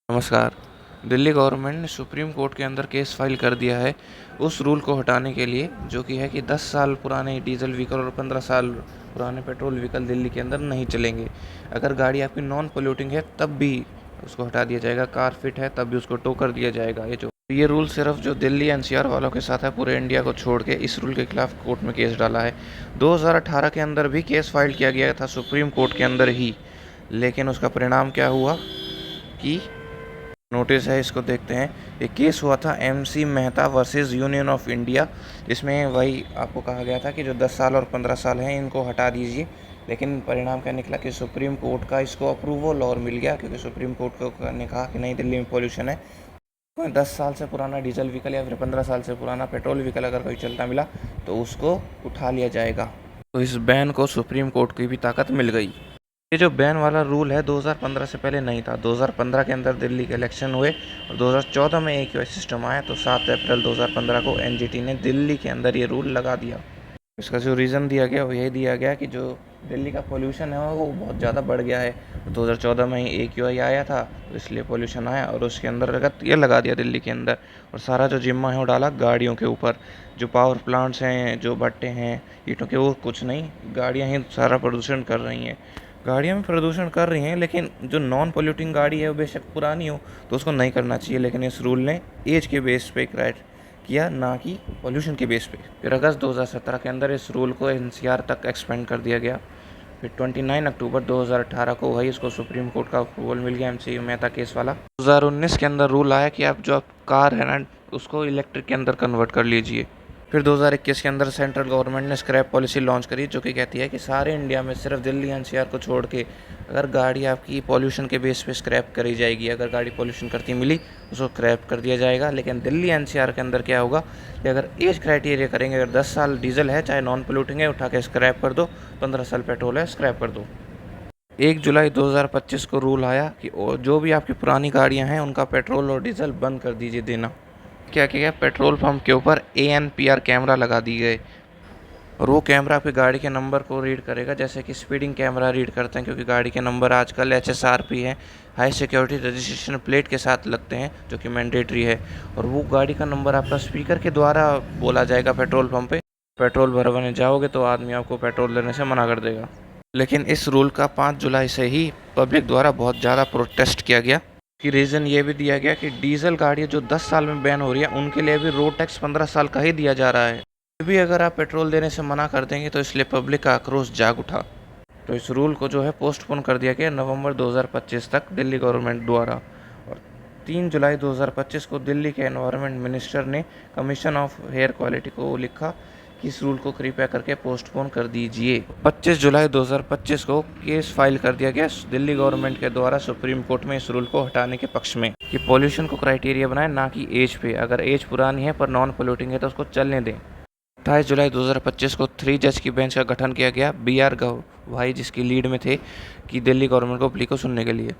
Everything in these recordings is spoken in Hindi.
नमस्कार। दिल्ली गवर्नमेंट ने सुप्रीम कोर्ट के अंदर केस फाइल कर दिया है उस रूल को हटाने के लिए, जो कि है कि 10 साल पुराने डीजल व्हीकल और 15 साल पुराने पेट्रोल व्हीकल दिल्ली के अंदर नहीं चलेंगे। अगर गाड़ी आपकी नॉन पोल्यूटिंग है तब भी उसको हटा दिया जाएगा, कार फिट है तब भी उसको टो कर दिया जाएगा। ये रूल सिर्फ जो दिल्ली एनसीआर वालों के साथ है, पूरे इंडिया को छोड़ के इस रूल के खिलाफ कोर्ट में केस डाला है। 2018 के अंदर भी केस फाइल किया गया था सुप्रीम कोर्ट के अंदर ही, लेकिन उसका परिणाम क्या हुआ कि नोटिस है, इसको देखते हैं। एक केस हुआ था MC Mehta versus union of India. इसमें वही आपको कहा गया था कि जो 10 साल और 15 साल हैं इनको हटा दीजिए, लेकिन परिणाम क्या निकला कि सुप्रीम कोर्ट का इसको अप्रूवल और मिल गया, क्योंकि सुप्रीम कोर्ट को ने कहा कि नहीं, दिल्ली में पोल्यूशन है, कोई 10 साल से पुराना डीजल व्हीकल या फिर 15 साल से पुराना पेट्रोल व्हीकल अगर कोई चलता मिला तो उसको उठा लिया जाएगा। तो इस बैन को सुप्रीम कोर्ट की भी ताकत मिल गई। ये जो बैन वाला रूल है 2015 से पहले नहीं था। 2015 के अंदर दिल्ली के इलेक्शन हुए और 2014 में AQI सिस्टम आया, तो 7 अप्रैल 2015 को NGT ने दिल्ली के अंदर ये रूल लगा दिया। इसका जो रीज़न दिया गया वो यही दिया गया कि जो दिल्ली का पोल्यूशन है वो बहुत ज़्यादा बढ़ गया है। 2014 में ही AQI आया था, तो इसलिए पोल्यूशन आया और उसके अंदर ये लगा दिया दिल्ली के अंदर। और सारा जो जिम्मा है वो डाला गाड़ियों के ऊपर। जो पावर प्लांट्स हैं, जो भट्टे हैं ईंटों के, वो कुछ नहीं, गाड़ियाँ ही सारा प्रदूषण कर रही हैं। गाड़ियाँ भी प्रदूषण कर रही हैं, लेकिन जो नॉन पोल्यूटिंग गाड़ी है वो बेशक पुरानी हो तो उसको नहीं करना चाहिए, लेकिन इस रूल ने एज के बेस पे क्राइट किया, ना कि पोल्यूशन के बेस पे। फिर अगस्त 2017 के अंदर इस रूल को NCR तक एक्सपेंड कर दिया गया। फिर 29 अक्टूबर 2018 को वही इसको सुप्रीम कोर्ट का अप्रूवल मिल गया, MC मेहता केस वाला। 2019 के अंदर रूल आया कि आप जो कार है ना उसको इलेक्ट्रिक के अंदर कन्वर्ट कर लीजिए। फिर 2021 के अंदर सेंट्रल गवर्नमेंट ने स्क्रैप पॉलिसी लॉन्च करी, जो कि कहती है कि सारे इंडिया में सिर्फ दिल्ली NCR को छोड़ के अगर गाड़ी आपकी पॉल्यूशन के बेस पे स्क्रैप करी जाएगी, अगर गाड़ी पॉल्यूशन करती मिली उसको स्क्रैप कर दिया जाएगा। लेकिन दिल्ली NCR के अंदर क्या होगा कि अगर एज क्राइटेरिया करेंगे, अगर 10 साल डीजल है चाहे नॉन पोल्यूटिंग है उठा के स्क्रैप कर दो, 15 साल पेट्रोल है स्क्रैप कर दो। 1 जुलाई 2025 को रूल आया कि जो भी आपकी पुरानी गाड़ियाँ हैं उनका पेट्रोल और डीजल बंद कर दीजिए देना। क्या किया, पेट्रोल पंप के ऊपर ANPR कैमरा लगा दिए गए और वो कैमरा आपकी गाड़ी के नंबर को रीड करेगा, जैसे कि स्पीडिंग कैमरा रीड करते हैं, क्योंकि गाड़ी के नंबर आजकल HSRP है, हाई सिक्योरिटी रजिस्ट्रेशन प्लेट के साथ लगते हैं, जो कि मैंडेटरी है। और वो गाड़ी का नंबर आपका स्पीकर के द्वारा बोला जाएगा पेट्रोल पंप पे। पेट्रोल भरवाने जाओगे तो आदमी आपको पेट्रोल लेने से मना कर देगा। लेकिन इस रूल का 5 जुलाई से ही पब्लिक द्वारा बहुत ज़्यादा प्रोटेस्ट किया गया। कि रीज़न ये भी दिया गया कि डीजल गाड़ियाँ जो 10 साल में बैन हो रही है उनके लिए भी रोड टैक्स 15 साल का ही दिया जा रहा है। फिर भी अगर आप पेट्रोल देने से मना कर देंगे तो इसलिए पब्लिक का आक्रोश जाग उठा। तो इस रूल को जो है पोस्टपोन कर दिया गया नवंबर 2025 तक दिल्ली गवर्नमेंट द्वारा। और 3 जुलाई 2025 को दिल्ली के एनवायरनमेंट मिनिस्टर ने कमीशन ऑफ एयर क्वालिटी को लिखा कि इस रूल को कृपया करके पोस्टपोन कर दीजिए। 25 जुलाई 2025 को केस फाइल कर दिया गया दिल्ली गवर्नमेंट के द्वारा सुप्रीम कोर्ट में इस रूल को हटाने के पक्ष में, कि पॉल्यूशन को क्राइटेरिया बनाए, ना कि एज पे। अगर एज पुरानी है पर नॉन पोल्यूटिंग है तो उसको चलने दें। 28 जुलाई 2025 को 3 जज की बेंच का गठन किया गया। BR गवाही जिसकी लीड में थे कि दिल्ली गवर्नमेंट को प्ली को सुनने के लिए।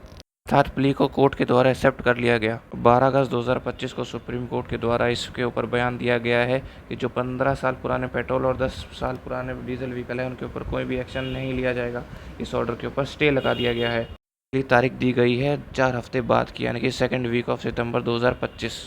अर्थात प्ली को कोर्ट के द्वारा एक्सेप्ट कर लिया गया। 12 अगस्त 2025 को सुप्रीम कोर्ट के द्वारा इसके ऊपर बयान दिया गया है कि जो 15 साल पुराने पेट्रोल और 10 साल पुराने डीजल व्हीकल है उनके ऊपर कोई भी एक्शन नहीं लिया जाएगा। इस ऑर्डर के ऊपर स्टे लगा दिया गया है। अगली तारीख दी गई है 4 हफ्ते बाद की, यानी कि 2nd वीक ऑफ सितंबर 2025।